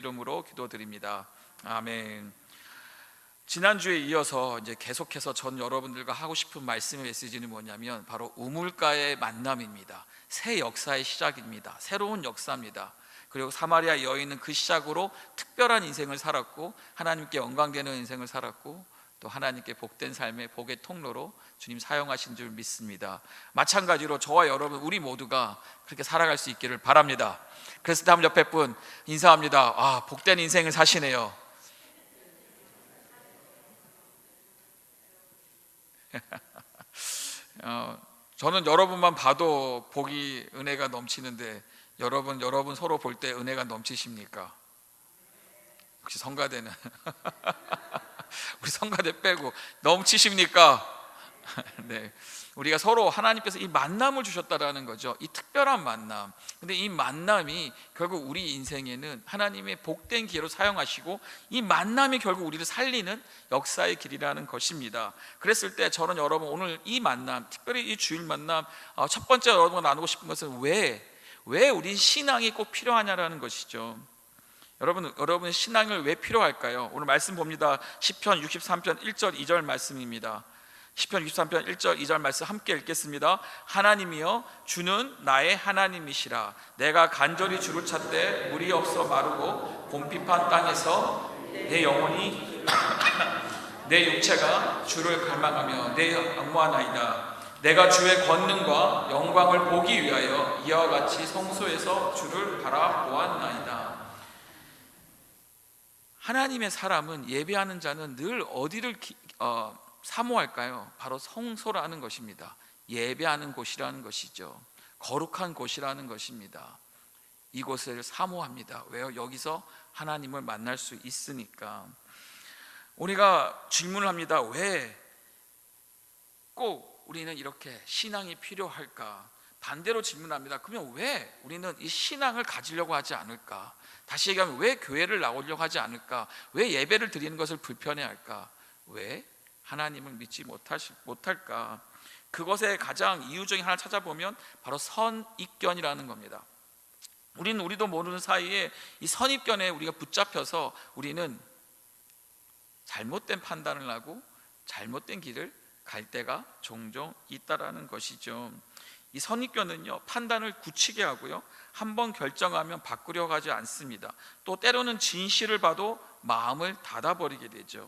이름으로 기도드립니다. 아멘. 지난주에 이어서 이제 계속해서 전 여러분들과 하고 싶은 말씀의 메시지는 뭐냐면 바로 우물가의 만남입니다. 새 역사의 시작입니다. 새로운 역사입니다. 그리고 사마리아 여인은 그 시작으로 특별한 인생을 살았고, 하나님께 영광되는 인생을 살았고, 또 하나님께 복된 삶의 복의 통로로 주님 사용하신 줄 믿습니다. 마찬가지로 저와 여러분 우리 모두가 그렇게 살아갈 수 있기를 바랍니다. 그래서 다음 옆에 분 인사합니다. 복된 인생을 사시네요. 저는 여러분만 봐도 복이 은혜가 넘치는데 여러분 서로 볼 때 은혜가 넘치십니까? 혹시 성가대는 우리 성가대 빼고 넘치십니까? 네, 우리가 서로 하나님께서 이 만남을 주셨다라는 거죠. 이 특별한 만남. 근데 이 만남이 결국 우리 인생에는 하나님의 복된 기회로 사용하시고, 이 만남이 결국 우리를 살리는 역사의 길이라는 것입니다. 그랬을 때 저는 여러분 오늘 이 만남, 특별히 이 주일 만남, 첫 번째 여러분과 나누고 싶은 것은 왜 우리 신앙이 꼭 필요하냐라는 것이죠. 여러분의 신앙을 왜 필요할까요? 오늘 말씀 봅니다. 시편 63편 1절 2절 말씀입니다. 시편 63편 1절 2절 말씀 함께 읽겠습니다. 하나님이여, 주는 나의 하나님이시라. 내가 간절히 주를 찾되 물이 없어 마르고 곰핍한 땅에서 내 영혼이 내 육체가 주를 갈망하며 내 악무하나이다. 내가 주의 권능과 영광을 보기 위하여 이와 같이 성소에서 주를 바라보았나이다. 하나님의 사람은, 예배하는 자는 늘 어디를 사모할까요? 바로 성소라는 것입니다. 예배하는 곳이라는 것이죠. 거룩한 곳이라는 것입니다. 이곳을 사모합니다. 왜요? 여기서 하나님을 만날 수 있으니까. 우리가 질문을 합니다. 왜 꼭 우리는 이렇게 신앙이 필요할까? 반대로 질문합니다. 그러면 왜 우리는 이 신앙을 가지려고 하지 않을까? 다시 얘기하면 왜 교회를 나오려고 하지 않을까? 왜 예배를 드리는 것을 불편해할까? 왜 하나님을 믿지 못할까? 그것의 가장 이유 중에 하나 찾아보면 바로 선입견이라는 겁니다. 우리도 모르는 사이에 이 선입견에 우리가 붙잡혀서 우리는 잘못된 판단을 하고 잘못된 길을 갈 때가 종종 있다라는 것이죠. 이 선입견은요, 판단을 굳히게 하고요, 한번 결정하면 바꾸려고 하지 않습니다. 또 때로는 진실을 봐도 마음을 닫아버리게 되죠.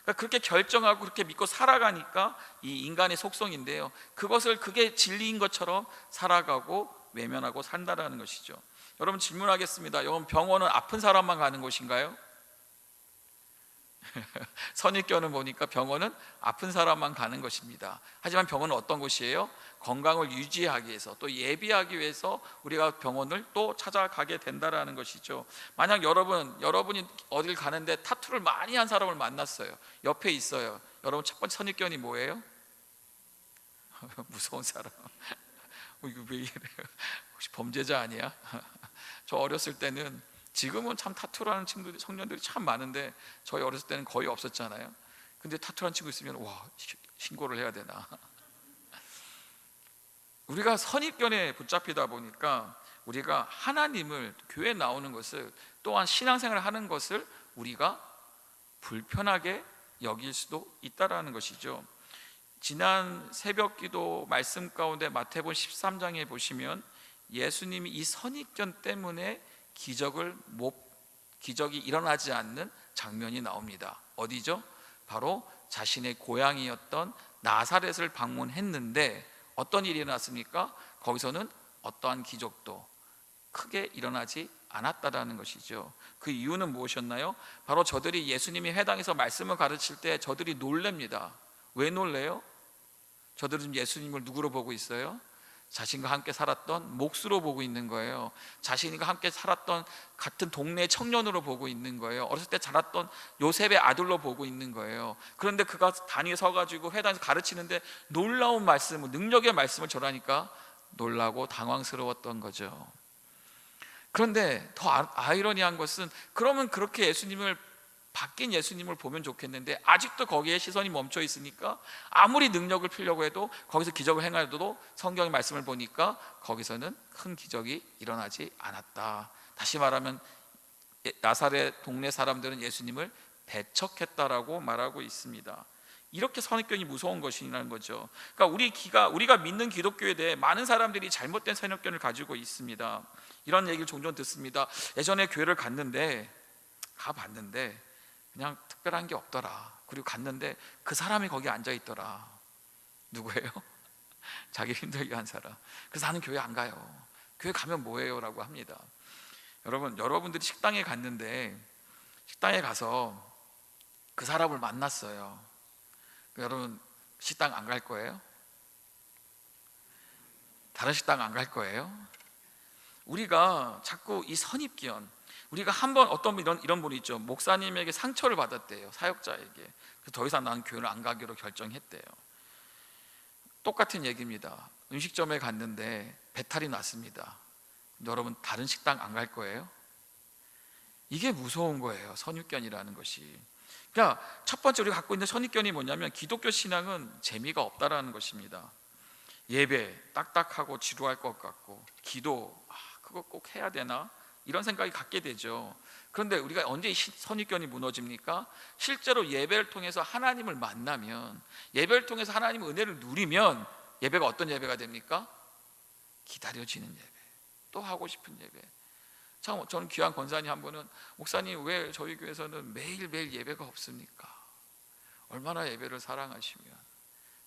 그러니까 그렇게 결정하고 그렇게 믿고 살아가니까 이 인간의 속성인데요, 그게 진리인 것처럼 살아가고 외면하고 산다라는 것이죠. 여러분 질문하겠습니다. 여러분, 병원은 아픈 사람만 가는 곳인가요? 선입견을 보니까 병원은 아픈 사람만 가는 것입니다. 하지만 병원은 어떤 곳이에요? 건강을 유지하기 위해서, 또 예비하기 위해서 우리가 병원을 또 찾아가게 된다라는 것이죠. 만약 여러분이 어딜 가는데 타투를 많이 한 사람을 만났어요. 옆에 있어요. 여러분, 첫 번째 선입견이 뭐예요? 무서운 사람. 이거 왜 이래요? 혹시 범죄자 아니야? 저 어렸을 때는, 지금은 참 타투라는 친구들이, 청년들이 참 많은데 저희 어렸을 때는 거의 없었잖아요. 근데 타투라는 친구 있으면 신고를 해야 되나? 우리가 선입견에 붙잡히다 보니까 우리가 하나님을, 교회에 나오는 것을, 또한 신앙생활을 하는 것을 우리가 불편하게 여길 수도 있다라는 것이죠. 지난 새벽기도 말씀 가운데 마태복음 13장에 보시면 예수님이 이 선입견 때문에 기적이 일어나지 않는 장면이 나옵니다. 어디죠? 바로 자신의 고향이었던 나사렛을 방문했는데 어떤 일이 일어났습니까? 거기서는 어떠한 기적도 크게 일어나지 않았다라는 것이죠. 그 이유는 무엇이었나요? 바로 저들이 예수님이 회당에서 말씀을 가르칠 때 저들이 놀랍니다. 왜 놀래요? 저들은 지금 예수님을 누구로 보고 있어요? 자신과 함께 살았던 몫으로 보고 있는 거예요. 자신과 함께 살았던 같은 동네 청년으로 보고 있는 거예요. 어렸을 때 자랐던 요셉의 아들로 보고 있는 거예요. 그런데 그가 단위에 서가지고 회당에서 가르치는데 놀라운 말씀을, 능력의 말씀을 전하니까 놀라고 당황스러웠던 거죠. 그런데 더 아이러니한 것은, 그러면 그렇게 바뀐 예수님을 보면 좋겠는데 아직도 거기에 시선이 멈춰 있으니까 아무리 능력을 피려고 해도, 거기서 기적을 행하여도 성경의 말씀을 보니까 거기서는 큰 기적이 일어나지 않았다. 다시 말하면 나사렛 동네 사람들은 예수님을 배척했다라고 말하고 있습니다. 이렇게 선입견이 무서운 것이라는 거죠. 그러니까 우리가 믿는 기독교에 대해 많은 사람들이 잘못된 선입견을 가지고 있습니다. 이런 얘기를 종종 듣습니다. 예전에 교회를 가봤는데 그냥 특별한 게 없더라. 그리고 갔는데 그 사람이 거기 앉아 있더라. 누구예요? 자기 힘들게 한 사람. 그래서 나는 교회 안 가요. 교회 가면 뭐예요? 라고 합니다. 여러분들이 식당에 갔는데 식당에 가서 그 사람을 만났어요. 여러분 식당 안 갈 거예요? 다른 식당 안 갈 거예요? 우리가 자꾸 이 선입견, 우리가 한번 어떤 이런 분이 있죠. 목사님에게 상처를 받았대요. 사역자에게. 그래서 더 이상 나는 교회를 안 가기로 결정했대요. 똑같은 얘기입니다. 음식점에 갔는데 배탈이 났습니다. 여러분 다른 식당 안 갈 거예요? 이게 무서운 거예요. 선입견이라는 것이. 그러니까 첫 번째 우리가 갖고 있는 선입견이 뭐냐면 기독교 신앙은 재미가 없다라는 것입니다. 예배 딱딱하고 지루할 것 같고, 기도 그거 꼭 해야 되나? 이런 생각이 갖게 되죠. 그런데 우리가 언제 이 선입견이 무너집니까? 실제로 예배를 통해서 하나님을 만나면, 예배를 통해서 하나님의 은혜를 누리면 예배가 어떤 예배가 됩니까? 기다려지는 예배, 또 하고 싶은 예배. 참, 저는 귀한 권사님 한 분은, 목사님 왜 저희 교회에서는 매일매일 예배가 없습니까? 얼마나 예배를 사랑하시면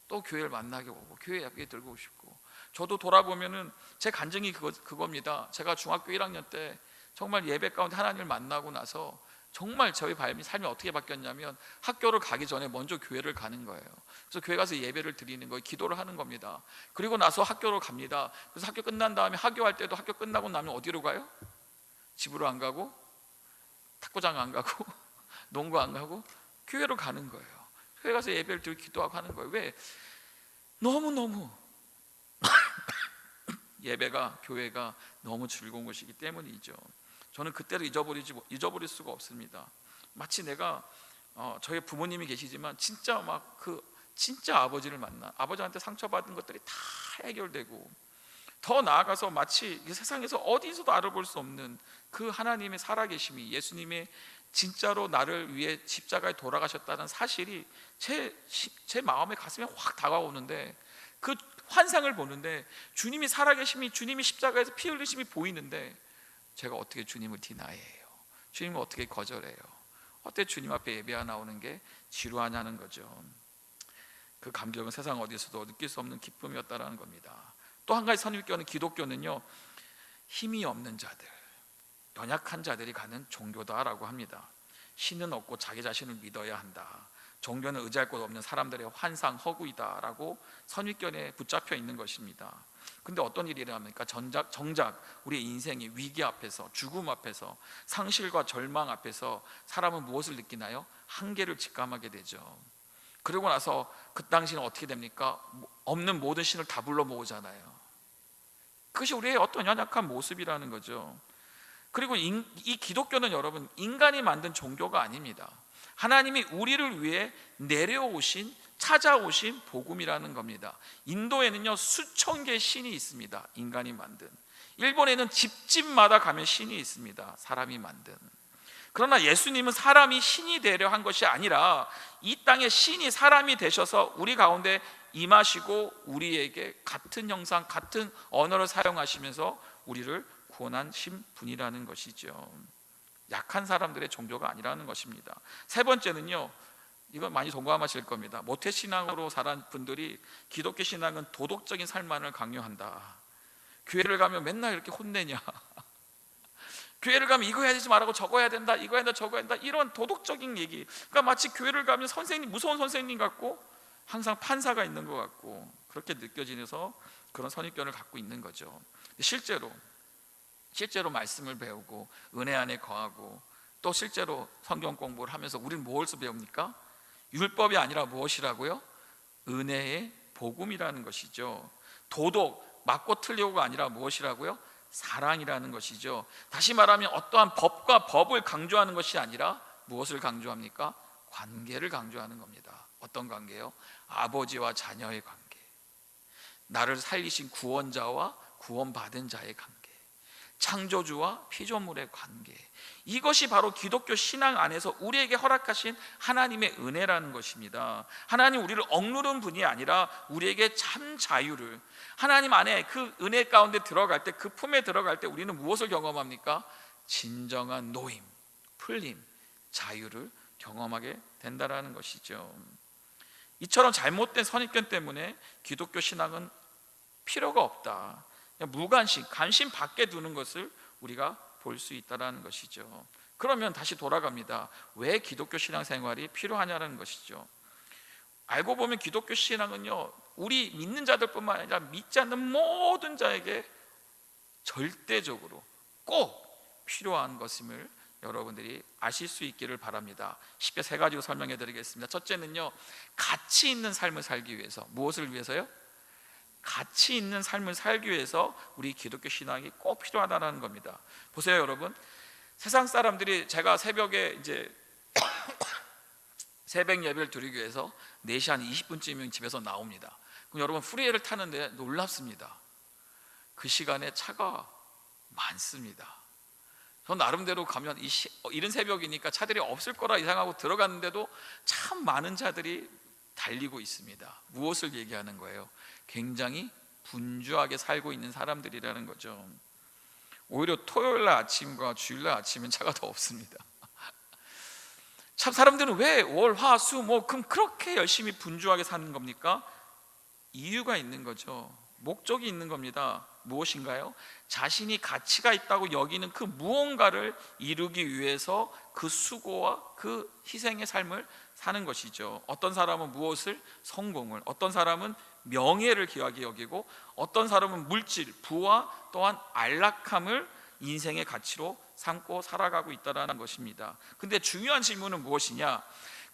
또 교회를 만나게 오고 교회 예배 들고 싶고. 저도 돌아보면은 제 간증이 그겁니다. 제가 중학교 1학년 때 정말 예배 가운데 하나님을 만나고 나서 정말 저희 삶이 어떻게 바뀌었냐면, 학교를 가기 전에 먼저 교회를 가는 거예요. 그래서 교회 가서 예배를 드리는 거예요. 기도를 하는 겁니다. 그리고 나서 학교로 갑니다. 그래서 학교 끝난 다음에 하교할 때도 학교 끝나고 나면 어디로 가요? 집으로 안 가고, 탁구장 안 가고, 농구 안 가고 교회로 가는 거예요. 교회 가서 예배를 드리고 기도하고 하는 거예요. 왜? 너무너무 예배가, 교회가 너무 즐거운 것이기 때문이죠. 저는 그때를 잊어버릴 수가 없습니다. 마치 내가 저희 부모님이 계시지만 진짜 진짜 아버지를 만나, 아버지한테 상처받은 것들이 다 해결되고, 더 나아가서 마치 이 세상에서 어디서도 알아볼 수 없는 그 하나님의 살아계심이, 예수님의 진짜로 나를 위해 십자가에 돌아가셨다는 사실이 제 마음에, 가슴에 확 다가오는데, 그 환상을 보는데 주님이 살아계심이, 주님이 십자가에서 피 흘리심이 보이는데 제가 어떻게 주님을 디나이해요? 주님을 어떻게 거절해요? 어떻게 주님 앞에 예배하 나오는 게 지루하냐는 거죠. 그 감격은 세상 어디서도 느낄 수 없는 기쁨이었다라는 겁니다. 또 한 가지 선입견은, 기독교는요, 힘이 없는 자들, 연약한 자들이 가는 종교다라고 합니다. 신은 없고 자기 자신을 믿어야 한다. 종교는 의지할 곳 없는 사람들의 환상, 허구이다라고 선입견에 붙잡혀 있는 것입니다. 근데 어떤 일이 일어납니까? 정작 우리의 인생이 위기 앞에서, 죽음 앞에서, 상실과 절망 앞에서 사람은 무엇을 느끼나요? 한계를 직감하게 되죠. 그러고 나서 그 당시는 어떻게 됩니까? 없는 모든 신을 다 불러 모으잖아요. 그것이 우리의 어떤 연약한 모습이라는 거죠. 그리고 이 기독교는 여러분, 인간이 만든 종교가 아닙니다. 하나님이 우리를 위해 내려오신, 찾아오신 복음이라는 겁니다. 인도에는요, 수천 개의 신이 있습니다. 인간이 만든. 일본에는 집집마다 가면 신이 있습니다. 사람이 만든. 그러나 예수님은 사람이 신이 되려 한 것이 아니라 이 땅에 신이 사람이 되셔서 우리 가운데 임하시고 우리에게 같은 형상, 같은 언어를 사용하시면서 우리를 구원하신 분이라는 것이죠. 약한 사람들의 종교가 아니라는 것입니다. 세 번째는요, 이건 많이 동감하실 겁니다. 모태신앙으로 자란 분들이 기독교 신앙은 도덕적인 삶만을 강요한다. 교회를 가면 맨날 이렇게 혼내냐, 교회를 가면 이거 해야 되지 말라고 저거 해야 된다, 이거 해야 된다, 저거 해야 된다, 이런 도덕적인 얘기. 그러니까 마치 교회를 가면 선생님, 무서운 선생님 같고 항상 판사가 있는 것 같고, 그렇게 느껴지면서 그런 선입견을 갖고 있는 거죠. 실제로 말씀을 배우고 은혜 안에 거하고 또 실제로 성경 공부를 하면서 우리는 무엇을 배웁니까? 율법이 아니라 무엇이라고요? 은혜의 복음이라는 것이죠. 도덕, 맞고 틀리고가 아니라 무엇이라고요? 사랑이라는 것이죠. 다시 말하면 어떠한 법과 법을 강조하는 것이 아니라 무엇을 강조합니까? 관계를 강조하는 겁니다. 어떤 관계요? 아버지와 자녀의 관계, 나를 살리신 구원자와 구원받은 자의 관계, 창조주와 피조물의 관계, 이것이 바로 기독교 신앙 안에서 우리에게 허락하신 하나님의 은혜라는 것입니다. 하나님 우리를 억누른 분이 아니라 우리에게 참 자유를, 하나님 안에 그 은혜 가운데 들어갈 때, 그 품에 들어갈 때 우리는 무엇을 경험합니까? 진정한 노임, 풀림, 자유를 경험하게 된다라는 것이죠. 이처럼 잘못된 선입견 때문에 기독교 신앙은 필요가 없다, 그냥 무관심, 관심 밖에 두는 것을 우리가 볼 수 있다는 것이죠. 그러면 다시 돌아갑니다. 왜 기독교 신앙생활이 필요하냐는 것이죠. 알고 보면 기독교 신앙은요, 우리 믿는 자들뿐만 아니라 믿지 않는 모든 자에게 절대적으로 꼭 필요한 것임을 여러분들이 아실 수 있기를 바랍니다. 쉽게 세 가지로 설명해 드리겠습니다. 첫째는요, 가치 있는 삶을 살기 위해서. 무엇을 위해서요? 가치 있는 삶을 살기 위해서 우리 기독교 신앙이 꼭 필요하다는 겁니다. 보세요, 여러분. 세상 사람들이, 제가 새벽에 이제 새벽 예배를 드리기 위해서 4시 한 20분쯤이면 집에서 나옵니다. 그럼 여러분, 프리웨이를 타는데 놀랍습니다. 그 시간에 차가 많습니다. 전 나름대로 가면 이른 새벽이니까 차들이 없을 거라 예상하고 들어갔는데도 참 많은 차들이 달리고 있습니다. 무엇을 얘기하는 거예요? 굉장히 분주하게 살고 있는 사람들이라는 거죠. 오히려 토요일날 아침과 주일날 아침엔 차가 더 없습니다. 참, 사람들은 왜 월, 화, 수, 목, 금 그렇게 열심히 분주하게 사는 겁니까? 이유가 있는 거죠. 목적이 있는 겁니다. 무엇인가요? 자신이 가치가 있다고 여기는 그 무언가를 이루기 위해서 그 수고와 그 희생의 삶을 사는 것이죠. 어떤 사람은 무엇을? 성공을, 어떤 사람은 명예를 귀하게 여기고, 어떤 사람은 물질, 부와 또한 안락함을 인생의 가치로 삼고 살아가고 있다는 것입니다. 근데 중요한 질문은 무엇이냐?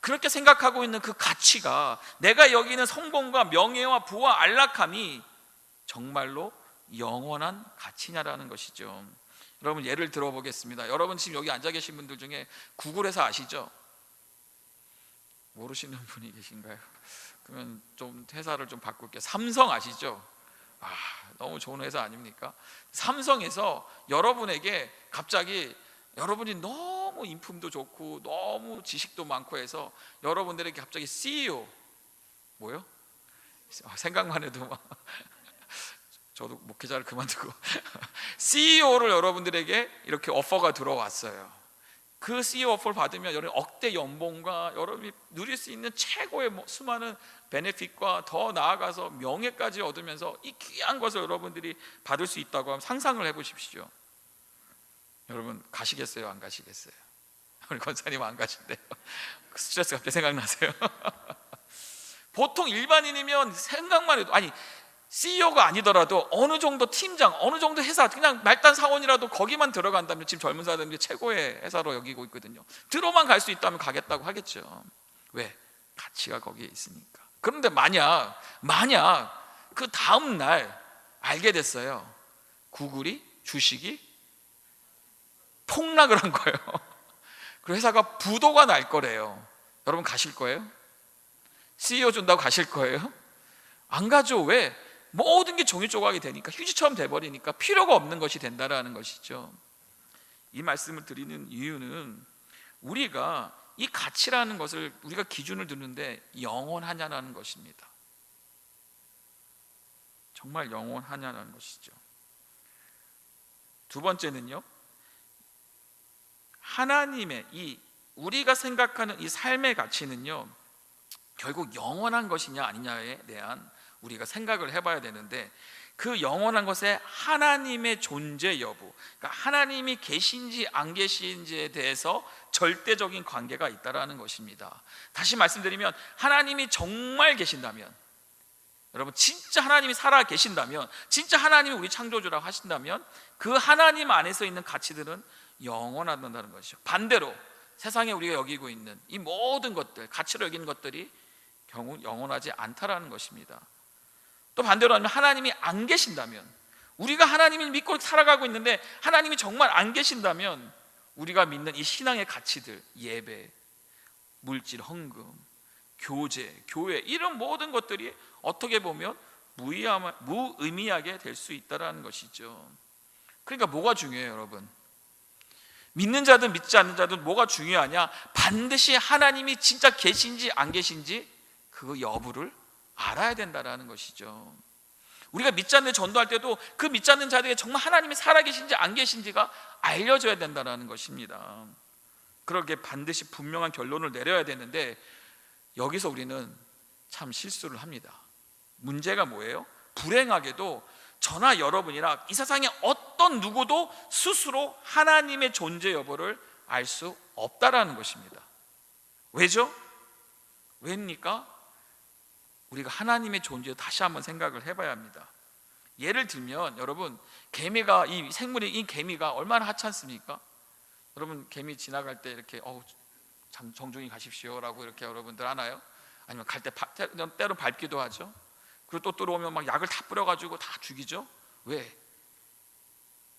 그렇게 생각하고 있는 그 가치가, 내가 여기는 성공과 명예와 부와 안락함이 정말로 영원한 가치냐라는 것이죠. 여러분, 예를 들어보겠습니다. 여러분 지금 여기 앉아 계신 분들 중에 구글 회사 아시죠? 모르시는 분이 계신가요? 그러면 좀 회사를 좀 바꿀게요. 삼성 아시죠? 너무 좋은 회사 아닙니까? 삼성에서 여러분에게 갑자기, 여러분이 너무 인품도 좋고 너무 지식도 많고 해서 여러분들에게 갑자기 CEO, 뭐요? 생각만 해도 막 저도 목회자를 그만두고 CEO를 여러분들에게 이렇게 오퍼가 들어왔어요. 그 CEO 오퍼를 받으면 여러분 억대 연봉과 여러분이 누릴 수 있는 최고의 수많은 베네핏과 더 나아가서 명예까지 얻으면서 이 귀한 것을 여러분들이 받을 수 있다고 하면 상상을 해보십시오. 여러분 가시겠어요? 안 가시겠어요? 우리 권사님 안 가신대요. 스트레스 갑자기 생각나세요? 보통 일반인이면 생각만 해도, 아니 CEO가 아니더라도 어느 정도 팀장, 어느 정도 회사, 그냥 말단 사원이라도 거기만 들어간다면, 지금 젊은 사람들이 최고의 회사로 여기고 있거든요. 들어만 갈 수 있다면 가겠다고 하겠죠. 왜? 가치가 거기에 있으니까. 그런데 만약 그 다음 날 알게 됐어요. 구글이 주식이 폭락을 한 거예요. 그 회사가 부도가 날 거래요. 여러분 가실 거예요? CEO 준다고 가실 거예요? 안 가죠. 왜? 모든 게 종이 조각이 되니까, 휴지처럼 돼버리니까 필요가 없는 것이 된다라는 것이죠. 이 말씀을 드리는 이유는, 우리가 이 가치라는 것을 우리가 기준을 두는데 영원하냐라는 것입니다. 정말 영원하냐라는 것이죠. 두 번째는요, 하나님의 이 우리가 생각하는 이 삶의 가치는요, 결국 영원한 것이냐 아니냐에 대한 우리가 생각을 해봐야 되는데, 그 영원한 것에 하나님의 존재 여부, 그러니까 하나님이 계신지 안 계신지에 대해서 절대적인 관계가 있다라는 것입니다. 다시 말씀드리면, 하나님이 정말 계신다면, 여러분 진짜 하나님이 살아 계신다면, 진짜 하나님이 우리 창조주라고 하신다면, 그 하나님 안에서 있는 가치들은 영원하다는 것이죠. 반대로 세상에 우리가 여기고 있는 이 모든 것들, 가치로 여기는 것들이 결국 영원하지 않다라는 것입니다. 또 반대로 하면, 하나님이 안 계신다면, 우리가 하나님을 믿고 살아가고 있는데 하나님이 정말 안 계신다면, 우리가 믿는 이 신앙의 가치들, 예배, 물질, 헌금, 교제, 교회, 이런 모든 것들이 어떻게 보면 무의미하게 될 수 있다는 것이죠. 그러니까 뭐가 중요해요, 여러분? 믿는 자든 믿지 않는 자든 뭐가 중요하냐? 반드시 하나님이 진짜 계신지 안 계신지 그 여부를 알아야 된다라는 것이죠. 우리가 믿지 않는 전도할 때도 그 믿지 않는 자들에게 정말 하나님이 살아계신지 안 계신지가 알려져야 된다는 것입니다. 그렇게 반드시 분명한 결론을 내려야 되는데 여기서 우리는 참 실수를 합니다. 문제가 뭐예요? 불행하게도 저나 여러분이나 이 세상에 어떤 누구도 스스로 하나님의 존재 여부를 알 수 없다라는 것입니다. 왜죠? 왜입니까? 우리가 하나님의 존재에 다시 한번 생각을 해봐야 합니다. 예를 들면 여러분, 개미가, 이 생물의 이 개미가 얼마나 하찮습니까? 여러분, 개미 지나갈 때 이렇게 정중히 가십시오 라고 이렇게 여러분들 하나요? 아니면 갈 때 때로 밟기도 하죠. 그리고 또 들어오면 막 약을 다 뿌려가지고 다 죽이죠. 왜?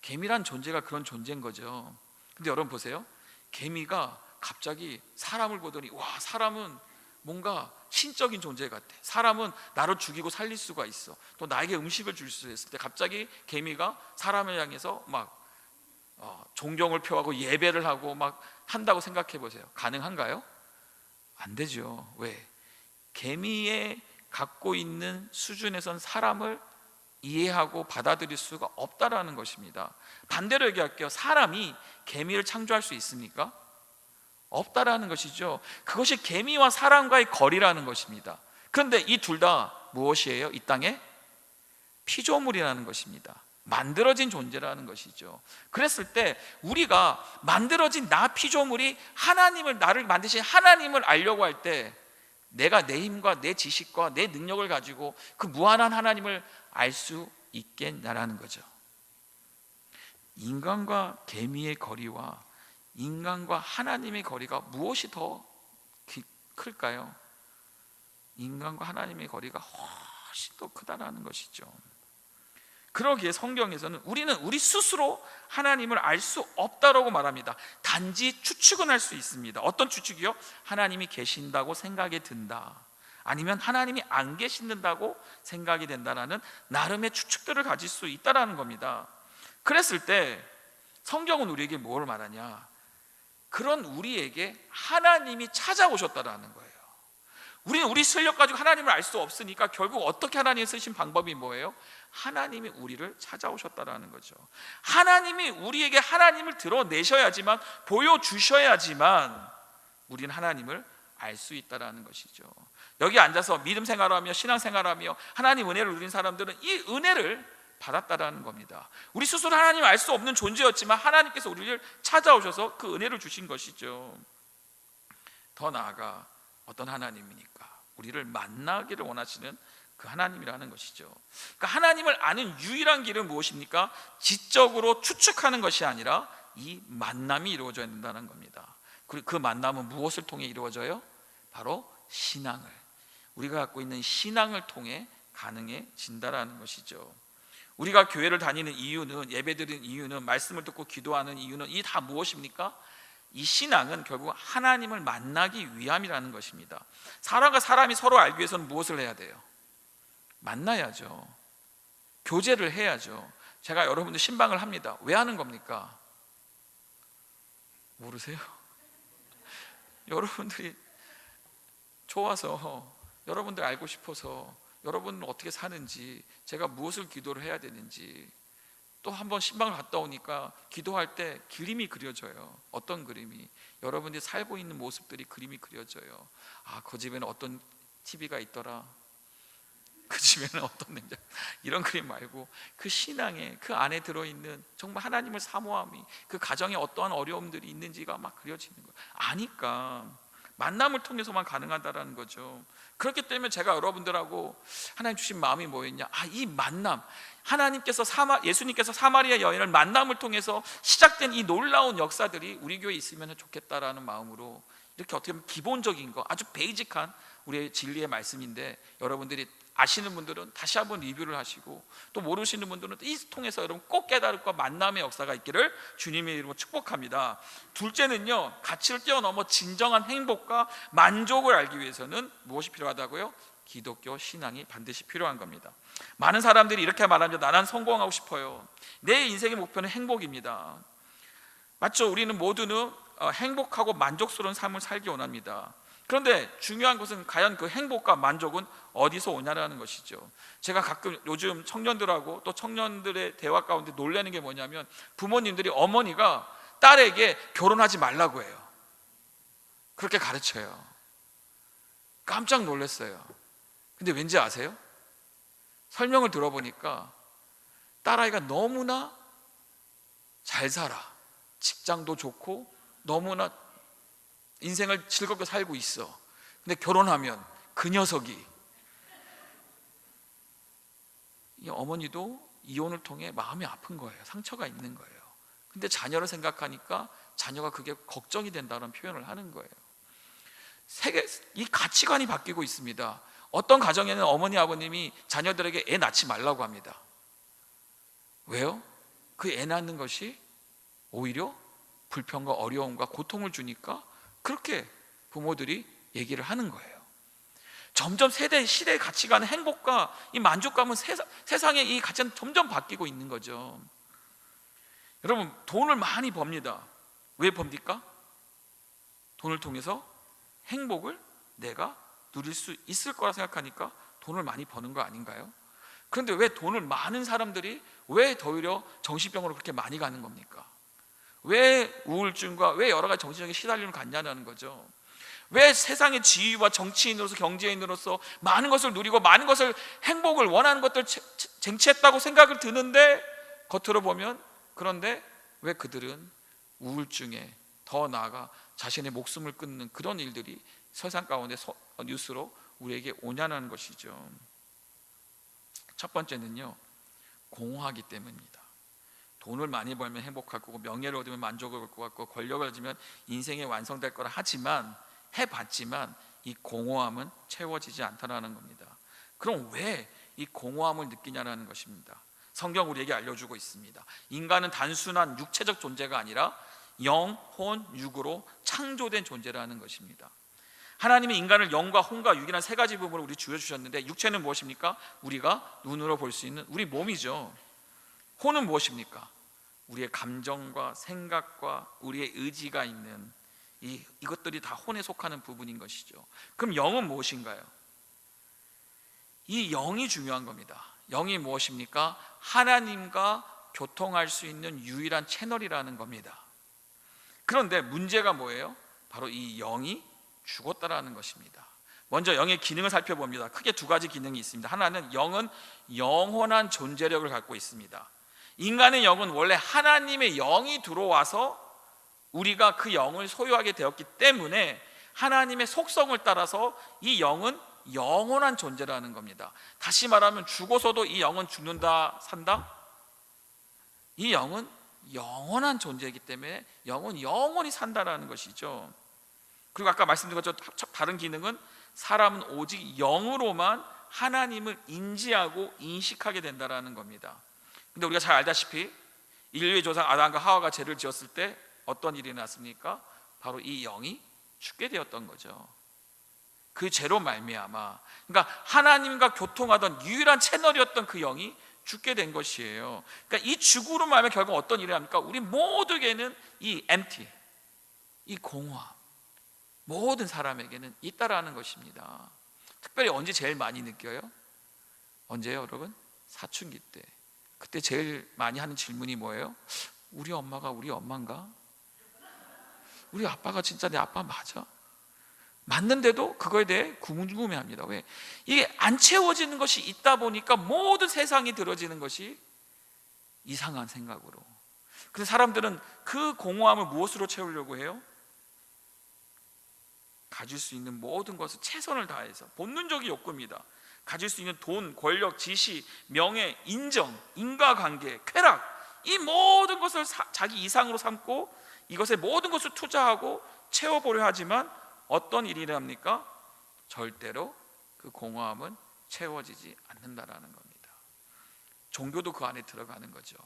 개미란 존재가 그런 존재인 거죠. 근데 여러분 보세요, 개미가 갑자기 사람을 보더니 와, 사람은 뭔가 신적인 존재 같아. 사람은 나를 죽이고 살릴 수가 있어. 또 나에게 음식을 줄 수 있을 때 갑자기 개미가 사람을 향해서 막 존경을 표하고 예배를 하고 막 한다고 생각해 보세요. 가능한가요? 안 되죠. 왜? 개미의 갖고 있는 수준에선 사람을 이해하고 받아들일 수가 없다라는 것입니다. 반대로 얘기할게요. 사람이 개미를 창조할 수 있습니까? 없다라는 것이죠. 그것이 개미와 사람과의 거리라는 것입니다. 그런데 이 둘 다 무엇이에요? 이 땅에 피조물이라는 것입니다. 만들어진 존재라는 것이죠. 그랬을 때 우리가 만들어진 나 피조물이 나를 만드신 하나님을 알려고 할 때 내가 내 힘과 내 지식과 내 능력을 가지고 그 무한한 하나님을 알 수 있겠냐라는 거죠. 인간과 개미의 거리와 인간과 하나님의 거리가 무엇이 더 클까요? 인간과 하나님의 거리가 훨씬 더 크다라는 것이죠. 그러기에 성경에서는 우리는 우리 스스로 하나님을 알 수 없다라고 말합니다. 단지 추측은 할 수 있습니다. 어떤 추측이요? 하나님이 계신다고 생각이 든다, 아니면 하나님이 안 계신다고 생각이 된다라는 나름의 추측들을 가질 수 있다라는 겁니다. 그랬을 때 성경은 우리에게 뭘 말하냐? 그런 우리에게 하나님이 찾아오셨다라는 거예요. 우리는 우리 실력 가지고 하나님을 알 수 없으니까 결국 어떻게 하나님이 쓰신 방법이 뭐예요? 하나님이 우리를 찾아오셨다라는 거죠. 하나님이 우리에게 하나님을 드러내셔야지만, 보여주셔야지만 우리는 하나님을 알 수 있다라는 것이죠. 여기 앉아서 믿음 생활하며 신앙 생활하며 하나님 은혜를 누린 사람들은 이 은혜를 받았다라는 겁니다. 우리 스스로 하나님을 알 수 없는 존재였지만 하나님께서 우리를 찾아오셔서 그 은혜를 주신 것이죠. 더 나아가 어떤 하나님이니까? 우리를 만나기를 원하시는 그 하나님이라는 것이죠. 그러니까 하나님을 아는 유일한 길은 무엇입니까? 지적으로 추측하는 것이 아니라 이 만남이 이루어져야 된다는 겁니다. 그리고 그 만남은 무엇을 통해 이루어져요? 바로 신앙을, 우리가 갖고 있는 신앙을 통해 가능해진다라는 것이죠. 우리가 교회를 다니는 이유는, 예배드리는 이유는, 말씀을 듣고 기도하는 이유는 이 다 무엇입니까? 이 신앙은 결국 하나님을 만나기 위함이라는 것입니다. 사람과 사람이 서로 알기 위해서는 무엇을 해야 돼요? 만나야죠. 교제를 해야죠. 제가 여러분들 신방을 합니다. 왜 하는 겁니까? 모르세요? 여러분들이 좋아서, 여러분들 알고 싶어서, 여러분은 어떻게 사는지, 제가 무엇을 기도를 해야 되는지. 또 한번 신방을 갔다 오니까 기도할 때 그림이 그려져요. 어떤 그림이? 여러분들이 살고 있는 모습들이 그림이 그려져요. 아, 그 집에는 어떤 TV가 있더라, 그 집에는 어떤 냉장, 이런 그림 말고 그 신앙에, 그 안에 들어있는 정말 하나님을 사모함이, 그 가정에 어떠한 어려움들이 있는지가 막 그려지는 거예요. 아니까 만남을 통해서만 가능하다라는 거죠. 그렇기 때문에 제가 여러분들하고 하나님 주신 마음이 뭐였냐? 이 만남, 하나님께서 예수님께서 사마리아 여인을 만남을 통해서 시작된 이 놀라운 역사들이 우리 교회에 있으면 좋겠다라는 마음으로, 이렇게 어떻게 보면 기본적인 거, 아주 베이직한 우리의 진리의 말씀인데, 여러분들이 아시는 분들은 다시 한번 리뷰를 하시고, 또 모르시는 분들은 이 통해서 여러분 꼭 깨달음과 만남의 역사가 있기를 주님의 이름으로 축복합니다. 둘째는요, 가치를 뛰어넘어 진정한 행복과 만족을 알기 위해서는 무엇이 필요하다고요? 기독교 신앙이 반드시 필요한 겁니다. 많은 사람들이 이렇게 말합니다. 나는 성공하고 싶어요. 내 인생의 목표는 행복입니다. 맞죠? 우리는 모두는 행복하고 만족스러운 삶을 살기 원합니다. 그런데 중요한 것은 과연 그 행복과 만족은 어디서 오냐라는 것이죠. 제가 가끔 요즘 청년들하고 또 청년들의 대화 가운데 놀라는 게 뭐냐면, 부모님들이 어머니가 딸에게 결혼하지 말라고 해요. 그렇게 가르쳐요. 깜짝 놀랐어요. 근데 왠지 아세요? 설명을 들어보니까 딸아이가 너무나 잘 살아, 직장도 좋고 너무나 인생을 즐겁게 살고 있어. 근데 결혼하면 그 녀석이, 이 어머니도 이혼을 통해 마음이 아픈 거예요. 상처가 있는 거예요. 근데 자녀를 생각하니까 자녀가 그게 걱정이 된다는 표현을 하는 거예요. 이 가치관이 바뀌고 있습니다. 어떤 가정에는 어머니 아버님이 자녀들에게 애 낳지 말라고 합니다. 왜요? 그 애 낳는 것이 오히려 불평과 어려움과 고통을 주니까 그렇게 부모들이 얘기를 하는 거예요. 점점 시대의 가치관은, 행복과 이 만족감은 세상의 이 가치는 점점 바뀌고 있는 거죠. 여러분, 돈을 많이 법니다. 왜 법니까? 돈을 통해서 행복을 내가 누릴 수 있을 거라 생각하니까 돈을 많이 버는 거 아닌가요? 그런데 왜 돈을 많은 사람들이 왜 더 오히려 정신병으로 그렇게 많이 가는 겁니까? 왜 우울증과 왜 여러 가지 정신적인 시달림을 갖냐는 거죠. 왜 세상의 지위와 정치인으로서 경제인으로서 많은 것을 누리고 많은 것을, 행복을 원하는 것들 쟁취했다고 생각을 드는데, 겉으로 보면, 그런데 왜 그들은 우울증에, 더 나아가 자신의 목숨을 끊는 그런 일들이 세상 가운데 뉴스로 우리에게 오냐는 것이죠. 첫 번째는요, 공허하기 때문입니다. 돈을 많이 벌면 행복할 거고, 명예를 얻으면 만족을 얻을 것 같고, 권력을 얻으면 인생이 완성될 거라 하지만, 해봤지만 이 공허함은 채워지지 않다라는 겁니다. 그럼 왜 이 공허함을 느끼냐는 것입니다. 성경 우리에게 알려주고 있습니다. 인간은 단순한 육체적 존재가 아니라 영, 혼, 육으로 창조된 존재라는 것입니다. 하나님이 인간을 영과 혼과 육이라는 세 가지 부분을 우리 주어 주셨는데, 육체는 무엇입니까? 우리가 눈으로 볼 수 있는 우리 몸이죠. 혼은 무엇입니까? 우리의 감정과 생각과 우리의 의지가 있는 이것들이 다 혼에 속하는 부분인 것이죠. 그럼 영은 무엇인가요? 이 영이 중요한 겁니다. 영이 무엇입니까? 하나님과 교통할 수 있는 유일한 채널이라는 겁니다. 그런데 문제가 뭐예요? 바로 이 영이 죽었다라는 것입니다. 먼저 영의 기능을 살펴봅니다. 크게 두 가지 기능이 있습니다. 하나는, 영은 영원한 존재력을 갖고 있습니다. 인간의 영은 원래 하나님의 영이 들어와서 우리가 그 영을 소유하게 되었기 때문에 하나님의 속성을 따라서 이 영은 영원한 존재라는 겁니다. 다시 말하면, 죽어서도 이 영은 죽는다, 산다? 이 영은 영원한 존재이기 때문에 영은 영원히 산다라는 것이죠. 그리고 아까 말씀드린 것처럼 다른 기능은, 사람은 오직 영으로만 하나님을 인지하고 인식하게 된다라는 겁니다. 근데 우리가 잘 알다시피 인류의 조상 아담과 하와가 죄를 지었을 때 어떤 일이 났습니까? 바로 이 영이 죽게 되었던 거죠. 그 죄로 말미암아, 그러니까 하나님과 교통하던 유일한 채널이었던 그 영이 죽게 된 것이에요. 그러니까 이 죽음으로 말하면 결국 어떤 일을 합니까? 우리 모두에게는 이 empty, 이 공허함, 모든 사람에게는 있다라는 것입니다. 특별히 언제 제일 많이 느껴요? 언제요, 여러분? 사춘기 때. 그때 제일 많이 하는 질문이 뭐예요? 우리 엄마가 우리 엄마인가? 우리 아빠가 진짜 내 아빠 맞아? 맞는데도 그거에 대해 궁금해합니다. 왜? 이게 안 채워지는 것이 있다 보니까 모든 세상이 들어지는 것이 이상한 생각으로. 그래서 사람들은 그 공허함을 무엇으로 채우려고 해요? 가질 수 있는 모든 것을 최선을 다해서, 본능적인 욕구입니다. 가질 수 있는 돈, 권력, 지시, 명예, 인정, 인과관계, 쾌락, 이 모든 것을 자기 이상으로 삼고 이것에 모든 것을 투자하고 채워보려 하지만 어떤 일이 합니까? 절대로 그 공허함은 채워지지 않는다라는 겁니다. 종교도 그 안에 들어가는 거죠.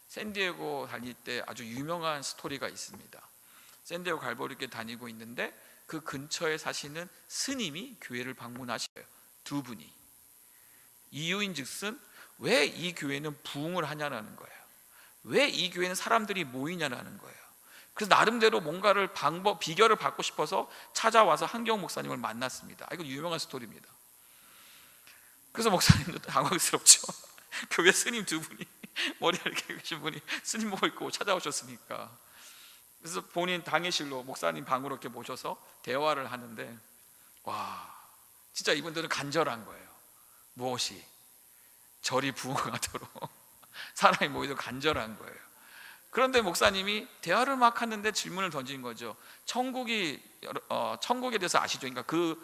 샌디에고 다닐 때 아주 유명한 스토리가 있습니다. 샌디에고 갈보리교회 다니고 있는데 그 근처에 사시는 스님이 교회를 방문하셔요. 두 분이. 이유인즉슨 왜 이 교회는 부흥을 하냐라는 거예요. 왜 이 교회는 사람들이 모이냐라는 거예요. 그래서 나름대로 뭔가를 비결을 받고 싶어서 찾아와서 한경 목사님을 만났습니다. 이거 유명한 스토리입니다. 그래서 목사님도 당황스럽죠. 교회 스님 두 분이, 머리 이렇게 계신 분이 스님 목 입고 찾아오셨으니까. 그래서 본인 당회실로 목사님 방으로 이렇게 모셔서 대화를 하는데, 와, 진짜 이분들은 간절한 거예요. 무엇이? 절이 부흥하도록 사람이 모이도록 간절한 거예요. 그런데 목사님이 대화를 막 하는데 질문을 던진 거죠. 천국에 대해서 아시죠? 그러니까 그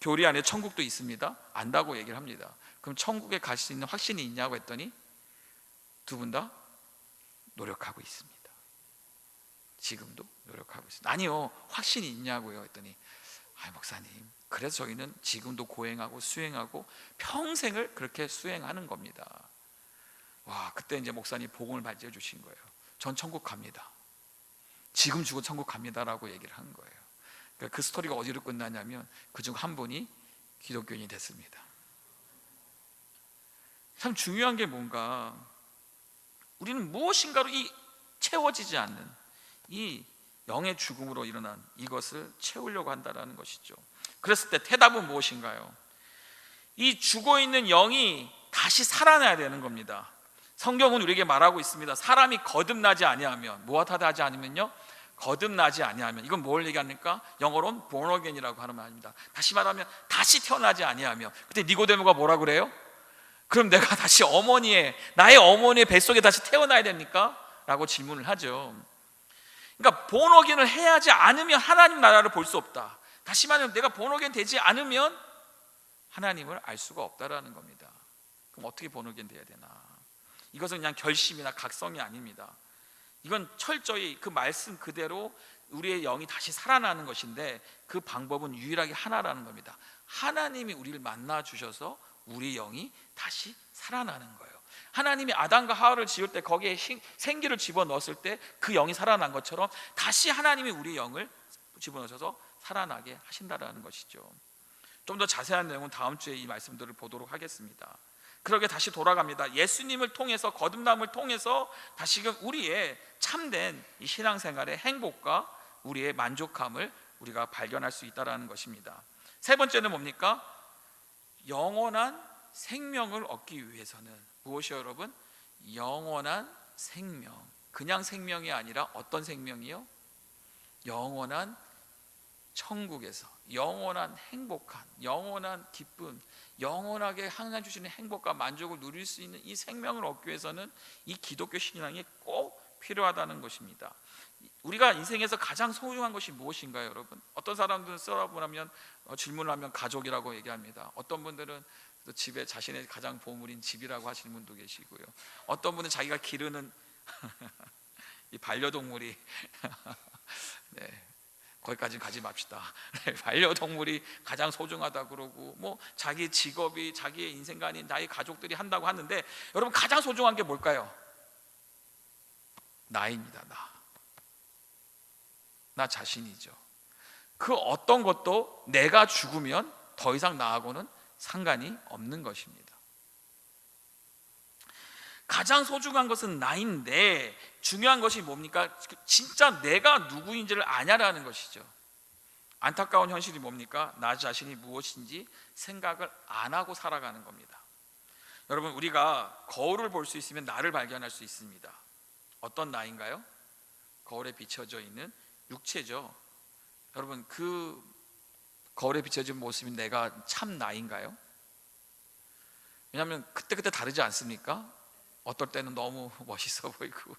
교리 안에 천국도 있습니다. 안다고 얘기를 합니다. 그럼 천국에 갈 수 있는 확신이 있냐고 했더니 두 분 다 노력하고 있습니다. 지금도 노력하고 있습니다. 아니요, 확신이 있냐고요 했더니, 목사님, 그래서 저희는 지금도 고행하고 수행하고 평생을 그렇게 수행하는 겁니다. 와, 그때 이제 목사님 복음을 발지해 주신 거예요. 전 천국 갑니다. 지금 죽어 천국 갑니다라고 얘기를 한 거예요. 그러니까 그 스토리가 어디로 끝나냐면 그중 한 분이 기독교인이 됐습니다. 참 중요한 게 뭔가, 우리는 무엇인가로 채워지지 않는 이 영의 죽음으로 일어난 이것을 채우려고 한다는 것이죠. 그랬을 때 대답은 무엇인가요? 이 죽어있는 영이 다시 살아나야 되는 겁니다. 성경은 우리에게 말하고 있습니다. 사람이 거듭나지 아니하면, 무엇하다 하지 않으면요, 거듭나지 아니하면, 이건 뭘 얘기합니까? 영어로는 born again이라고 하는 말입니다. 다시 말하면 다시 태어나지 아니하면. 그때 니고데모가 뭐라 그래요? 그럼 내가 다시 나의 어머니의 뱃속에 다시 태어나야 됩니까? 라고 질문을 하죠. 그러니까 born again을 해야지 않으면 하나님 나라를 볼 수 없다. 다시 말하면 내가 born again 되지 않으면 하나님을 알 수가 없다라는 겁니다. 그럼 어떻게 born again 돼야 되나? 이것은 그냥 결심이나 각성이 아닙니다. 이건 철저히 그 말씀 그대로 우리의 영이 다시 살아나는 것인데, 그 방법은 유일하게 하나라는 겁니다. 하나님이 우리를 만나 주셔서 우리 영이 다시 살아나는 거예요. 하나님이 아담과 하와를 지을 때 거기에 생기를 집어넣었을 때 그 영이 살아난 것처럼 다시 하나님이 우리 영을 집어넣으셔서 살아나게 하신다라는 것이죠. 좀 더 자세한 내용은 다음 주에 이 말씀들을 보도록 하겠습니다. 그러게 다시 돌아갑니다. 예수님을 통해서, 거듭남을 통해서 다시금 우리의 참된 이 신앙생활의 행복과 우리의 만족함을 우리가 발견할 수 있다는 것입니다. 세 번째는 뭡니까? 영원한 생명을 얻기 위해서는 무엇이요, 여러분? 영원한 생명. 그냥 생명이 아니라 어떤 생명이요? 영원한 천국에서 영원한 행복한, 영원한 기쁨, 영원하게 하나님 주시는 행복과 만족을 누릴 수 있는 이 생명을 얻기 위해서는 이 기독교 신앙이 꼭 필요하다는 것입니다. 우리가 인생에서 가장 소중한 것이 무엇인가요, 여러분? 어떤 사람들은 써보면 질문을 하면 가족이라고 얘기합니다. 어떤 분들은 또 집에 자신의 가장 보물인 집이라고 하시는 분도 계시고요. 어떤 분은 자기가 기르는 이 반려동물이 네, 거기까지 가지 맙시다. 반려동물이 가장 소중하다 그러고, 뭐 자기 직업이, 자기의 인생가 아닌 나의 가족들이 한다고 하는데, 여러분 가장 소중한 게 뭘까요? 나입니다. 나 자신이죠. 그 어떤 것도 내가 죽으면 더 이상 나하고는 상관이 없는 것입니다. 가장 소중한 것은 나인데, 중요한 것이 뭡니까? 진짜 내가 누구인지를 아냐라는 것이죠. 안타까운 현실이 뭡니까? 나 자신이 무엇인지 생각을 안 하고 살아가는 겁니다. 여러분, 우리가 거울을 볼 수 있으면 나를 발견할 수 있습니다. 어떤 나인가요? 거울에 비춰져 있는 육체죠. 여러분, 그 거울에 비춰진 모습이 내가 참 나인가요? 왜냐하면 그때그때 다르지 않습니까? 어떨 때는 너무 멋있어 보이고,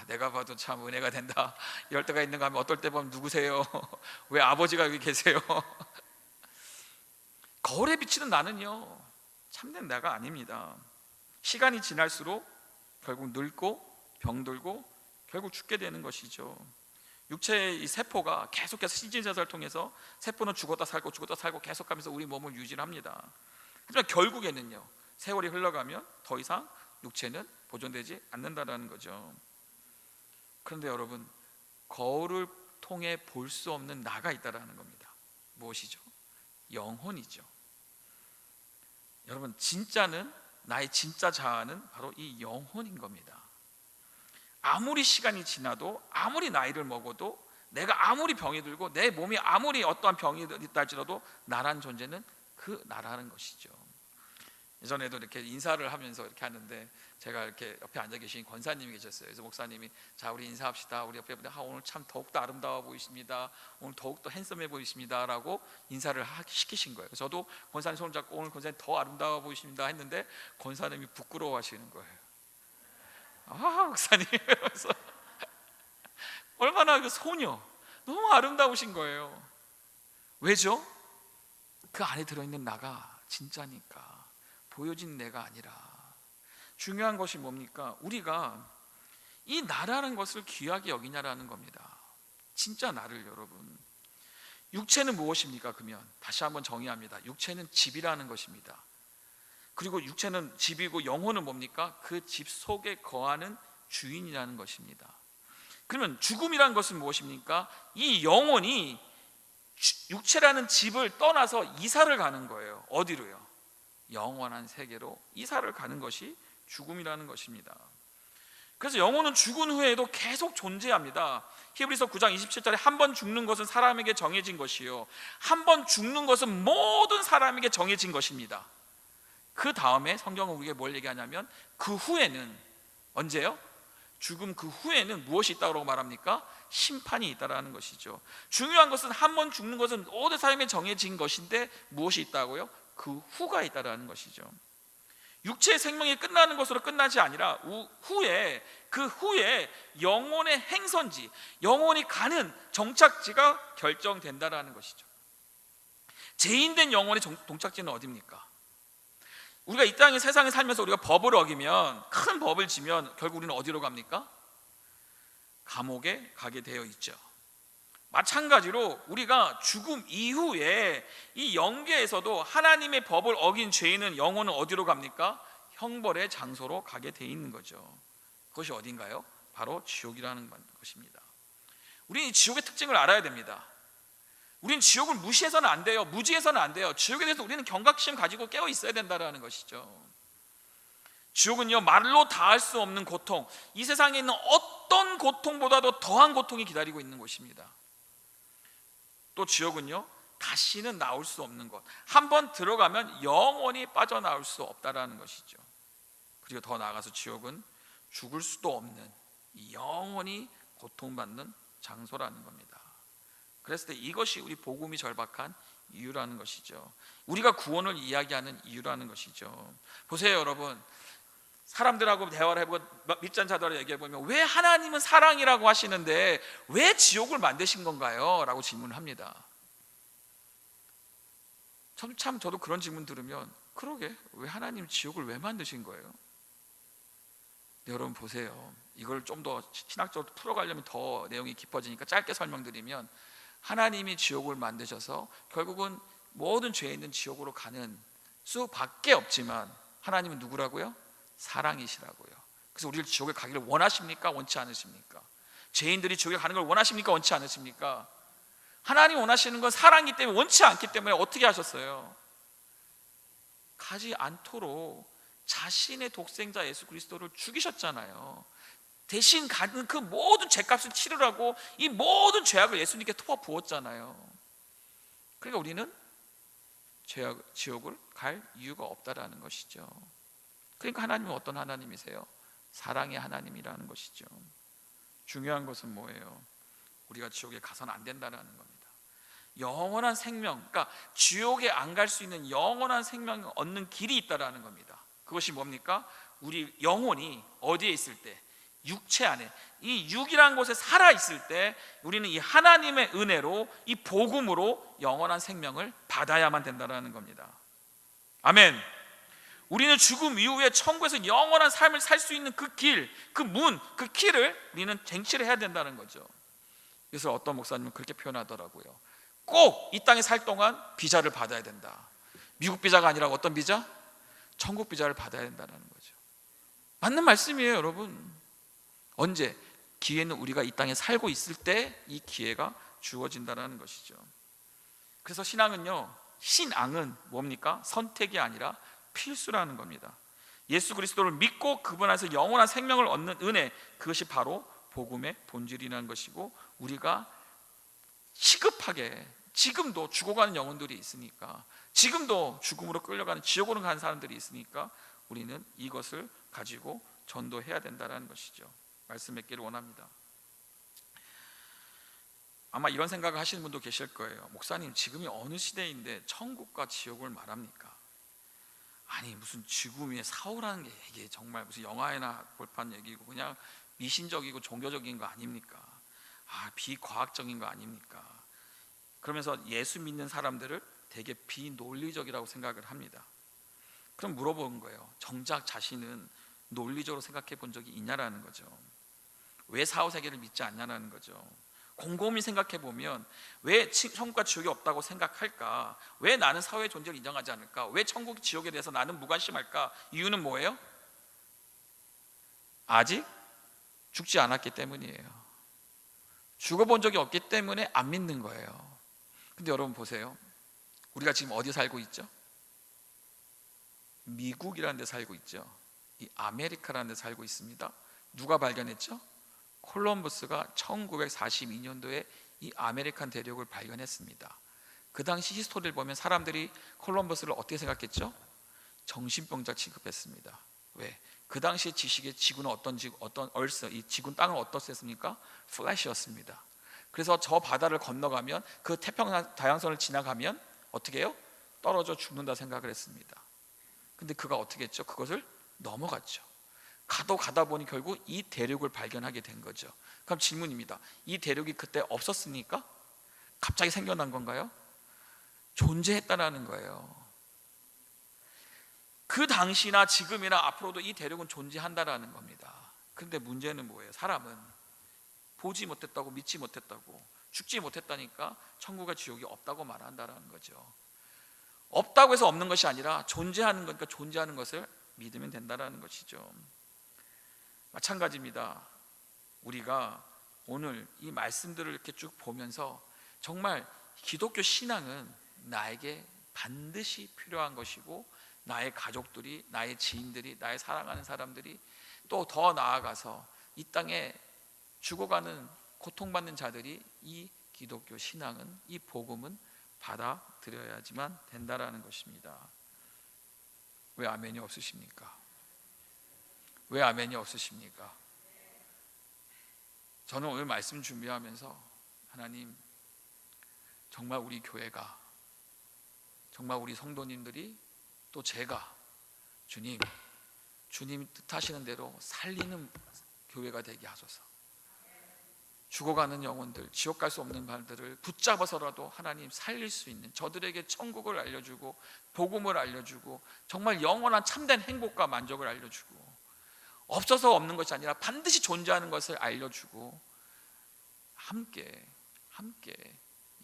내가 봐도 참 은혜가 된다, 이럴 때가 있는가 하면, 어떨 때 보면 누구세요? 왜 아버지가 여기 계세요? 거울에 비치는 나는요, 참된 나가 아닙니다. 시간이 지날수록 결국 늙고 병들고 결국 죽게 되는 것이죠. 육체의 이 세포가 계속해서 신진대사를 통해서 세포는 죽었다 살고 죽었다 살고 계속 가면서 우리 몸을 유지를 합니다. 하지만 결국에는요, 세월이 흘러가면 더 이상 육체는 보존되지 않는다는 거죠. 그런데 여러분, 거울을 통해 볼 수 없는 나가 있다는 겁니다. 무엇이죠? 영혼이죠. 여러분, 진짜는, 나의 진짜 자아는 바로 이 영혼인 겁니다. 아무리 시간이 지나도, 아무리 나이를 먹어도, 내가 아무리 병이 들고 내 몸이 아무리 어떠한 병이 있다 할지라도 나라는 존재는 그 나라는 것이죠. 예전에도 이렇게 인사를 하면서 이렇게 하는데, 제가 이렇게 옆에 앉아 계신 권사님이 계셨어요. 그래서 목사님이, 자 우리 인사합시다. 우리 옆에 분들, 오늘 참 더욱더 아름다워 보이십니다. 오늘 더욱더 핸섬해 보이십니다 라고 인사를 시키신 거예요. 저도 권사님 손을 잡고, 오늘 권사님 더 아름다워 보이십니다 했는데, 권사님이 부끄러워 하시는 거예요. 목사님 그래서 얼마나 그 소녀, 너무 아름다우신 거예요. 왜죠? 그 안에 들어있는 나가 진짜니까, 보여진 내가 아니라. 중요한 것이 뭡니까? 우리가 이 나라는 것을 귀하게 여기냐라는 겁니다. 진짜 나를. 여러분, 육체는 무엇입니까? 그러면 다시 한번 정의합니다. 육체는 집이라는 것입니다. 그리고 육체는 집이고, 영혼은 뭡니까? 그 집 속에 거하는 주인이라는 것입니다. 그러면 죽음이라는 것은 무엇입니까? 이 영혼이 육체라는 집을 떠나서 이사를 가는 거예요. 어디로요? 영원한 세계로 이사를 가는 것이 죽음이라는 것입니다. 그래서 영혼은 죽은 후에도 계속 존재합니다. 히브리서 9장 27절에 한 번 죽는 것은 사람에게 정해진 것이요, 한 번 죽는 것은 모든 사람에게 정해진 것입니다. 그 다음에 성경은 우리에게 뭘 얘기하냐면, 그 후에는, 언제요? 죽음 그 후에는 무엇이 있다고 말합니까? 심판이 있다라는 것이죠. 중요한 것은, 한 번 죽는 것은 모든 사람에게 정해진 것인데 무엇이 있다고요? 그 후가 있다라는 것이죠. 육체의 생명이 끝나는 것으로 끝나지 아니라 그 후에 영혼의 행선지, 영혼이 가는 정착지가 결정된다라는 것이죠. 죄인된 영혼의 동착지는 어디입니까? 우리가 이 땅에, 세상에 살면서 우리가 법을 어기면, 큰 법을 지면 결국 우리는 어디로 갑니까? 감옥에 가게 되어 있죠. 마찬가지로 우리가 죽음 이후에 이 영계에서도 하나님의 법을 어긴 죄인은, 영혼은 어디로 갑니까? 형벌의 장소로 가게 돼 있는 거죠. 그것이 어딘가요? 바로 지옥이라는 것입니다. 우리는 이 지옥의 특징을 알아야 됩니다. 우리는 지옥을 무시해서는 안 돼요. 무지해서는 안 돼요. 지옥에 대해서 우리는 경각심 가지고 깨어 있어야 된다는 것이죠. 지옥은요, 말로 다할 수 없는 고통, 이 세상에 있는 어떤 고통보다도 더한 고통이 기다리고 있는 곳입니다. 또 지옥은요, 다시는 나올 수 없는 것, 한번 들어가면 영원히 빠져나올 수 없다라는 것이죠. 그리고 더 나아가서 지옥은 죽을 수도 없는, 영원히 고통받는 장소라는 겁니다. 그랬을 때 이것이 우리 복음이 절박한 이유라는 것이죠. 우리가 구원을 이야기하는 이유라는 것이죠. 보세요 여러분, 사람들하고 대화를 해보고 믿지 않는 자들하고 얘기해보면, 왜 하나님은 사랑이라고 하시는데 왜 지옥을 만드신 건가요? 라고 질문을 합니다. 참 저도 그런 질문 들으면, 그러게 왜 하나님 지옥을 왜 만드신 거예요? 여러분 보세요, 이걸 좀 더 신학적으로 풀어가려면 더 내용이 깊어지니까 짧게 설명드리면, 하나님이 지옥을 만드셔서 결국은 모든 죄 있는 지옥으로 가는 수밖에 없지만, 하나님은 누구라고요? 사랑이시라고요. 그래서 우리를 지옥에 가기를 원하십니까? 원치 않으십니까? 죄인들이 지옥에 가는 걸 원하십니까? 원치 않으십니까? 하나님 원하시는 건 사랑이기 때문에, 원치 않기 때문에 어떻게 하셨어요? 가지 않도록 자신의 독생자 예수 그리스도를 죽이셨잖아요. 대신 가는 그 모든 죄값을 치르라고 이 모든 죄악을 예수님께 토어 부었잖아요. 그러니까 우리는 지옥을 갈 이유가 없다라는 것이죠. 그러니까 하나님은 어떤 하나님이세요? 사랑의 하나님이라는 것이죠. 중요한 것은 뭐예요? 우리가 지옥에 가서는 안 된다는 겁니다. 영원한 생명, 그러니까 지옥에 안 갈 수 있는 영원한 생명을 얻는 길이 있다라는 겁니다. 그것이 뭡니까? 우리 영혼이 어디에 있을 때, 육체 안에, 이 육이라는 곳에 살아 있을 때 우리는 이 하나님의 은혜로, 이 복음으로 영원한 생명을 받아야만 된다는 겁니다. 아멘. 우리는 죽음 이후에 천국에서 영원한 삶을 살 수 있는 그 길, 그 문, 그 키를 우리는 쟁취를 해야 된다는 거죠. 그래서 어떤 목사님은 그렇게 표현하더라고요. 꼭 이 땅에 살 동안 비자를 받아야 된다. 미국 비자가 아니라 어떤 비자? 천국 비자를 받아야 된다는 거죠. 맞는 말씀이에요 여러분. 언제? 기회는 우리가 이 땅에 살고 있을 때 이 기회가 주어진다는 것이죠. 그래서 신앙은요, 신앙은 뭡니까? 선택이 아니라 필수라는 겁니다. 예수 그리스도를 믿고 그분 안에서 영원한 생명을 얻는 은혜, 그것이 바로 복음의 본질이라는 것이고, 우리가 시급하게 지금도 죽어가는 영혼들이 있으니까, 지금도 죽음으로 끌려가는, 지옥으로 가는 사람들이 있으니까 우리는 이것을 가지고 전도해야 된다는 것이죠. 말씀 맺기를 원합니다. 아마 이런 생각을 하시는 분도 계실 거예요. 목사님, 지금이 어느 시대인데 천국과 지옥을 말합니까? 아니, 무슨 죽음 위에 사후라는 게 이게 정말 무슨 영화에나 볼판 얘기고 그냥 미신적이고 종교적인 거 아닙니까? 비과학적인 거 아닙니까? 그러면서 예수 믿는 사람들을 되게 비논리적이라고 생각을 합니다. 그럼 물어보는 거예요. 정작 자신은 논리적으로 생각해 본 적이 있냐라는 거죠. 왜 사후 세계를 믿지 않냐라는 거죠. 곰곰이 생각해 보면 왜 천국과 지옥이 없다고 생각할까? 왜 나는 사후의 존재를 인정하지 않을까? 왜 천국 지옥에 대해서 나는 무관심할까? 이유는 뭐예요? 아직 죽지 않았기 때문이에요. 죽어본 적이 없기 때문에 안 믿는 거예요. 근데 여러분 보세요. 우리가 지금 어디 살고 있죠? 미국이라는 데 살고 있죠. 이 아메리카라는 데 살고 있습니다. 누가 발견했죠? 콜럼버스가 1942년도에 이 아메리칸 대륙을 발견했습니다. 그 당시 히스토리를 보면 사람들이 콜럼버스를 어떻게 생각했죠? 정신병자 취급했습니다. 왜? 그 당시 지식의 지구는 이 지구 땅은 어떻습니까? 플랫이었습니다. 그래서 저 바다를 건너가면, 그 태평양 다양선을 지나가면 어떻게 해요? 떨어져 죽는다 생각을 했습니다. 근데 그가 어떻게 했죠? 그것을 넘어갔죠. 가다 보니 결국 이 대륙을 발견하게 된 거죠. 그럼 질문입니다. 이 대륙이 그때 없었습니까? 갑자기 생겨난 건가요? 존재했다라는 거예요. 그 당시나 지금이나 앞으로도 이 대륙은 존재한다라는 겁니다. 그런데 문제는 뭐예요? 사람은 보지 못했다고, 믿지 못했다고, 죽지 못했다니까 천국과 지옥이 없다고 말한다라는 거죠. 없다고 해서 없는 것이 아니라 존재하는 거니까 존재하는 것을 믿으면 된다라는 것이죠. 마찬가지입니다. 우리가 오늘 이 말씀들을 이렇게 쭉 보면서 정말 기독교 신앙은 나에게 반드시 필요한 것이고, 나의 가족들이, 나의 지인들이, 나의 사랑하는 사람들이, 또 더 나아가서 이 땅에 죽어가는 고통받는 자들이 이 기독교 신앙은, 이 복음은 받아들여야지만 된다라는 것입니다. 왜 아멘이 없으십니까? 왜 아멘이 없으십니까? 저는 오늘 말씀 준비하면서 하나님, 정말 우리 교회가, 정말 우리 성도님들이, 또 제가 주님 뜻하시는 대로 살리는 교회가 되게 하소서. 죽어가는 영혼들, 지옥 갈 수 없는 발들을 붙잡아서라도 하나님 살릴 수 있는, 저들에게 천국을 알려주고 복음을 알려주고 정말 영원한 참된 행복과 만족을 알려주고, 없어서 없는 것이 아니라 반드시 존재하는 것을 알려주고, 함께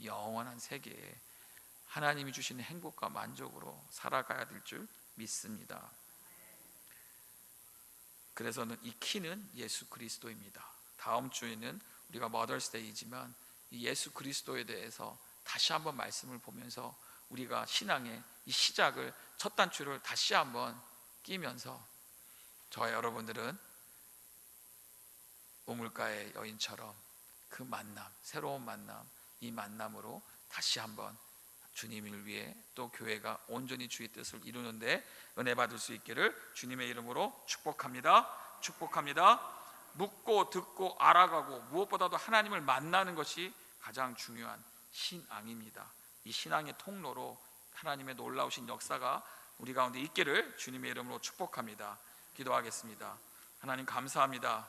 영원한 세계에 하나님이 주시는 행복과 만족으로 살아가야 될 줄 믿습니다. 그래서는 이 키는 예수 그리스도입니다. 다음 주에는 우리가 머더스데이지만 이 예수 그리스도에 대해서 다시 한번 말씀을 보면서 우리가 신앙의 이 시작을, 첫 단추를 다시 한번 끼면서 저와 여러분들은 우물가의 여인처럼 그 만남, 새로운 만남, 이 만남으로 다시 한번 주님을 위해, 또 교회가 온전히 주의 뜻을 이루는데 은혜 받을 수 있기를 주님의 이름으로 축복합니다. 축복합니다. 묻고 듣고 알아가고 무엇보다도 하나님을 만나는 것이 가장 중요한 신앙입니다. 이 신앙의 통로로 하나님의 놀라우신 역사가 우리 가운데 있기를 주님의 이름으로 축복합니다. 기도하겠습니다. 하나님 감사합니다.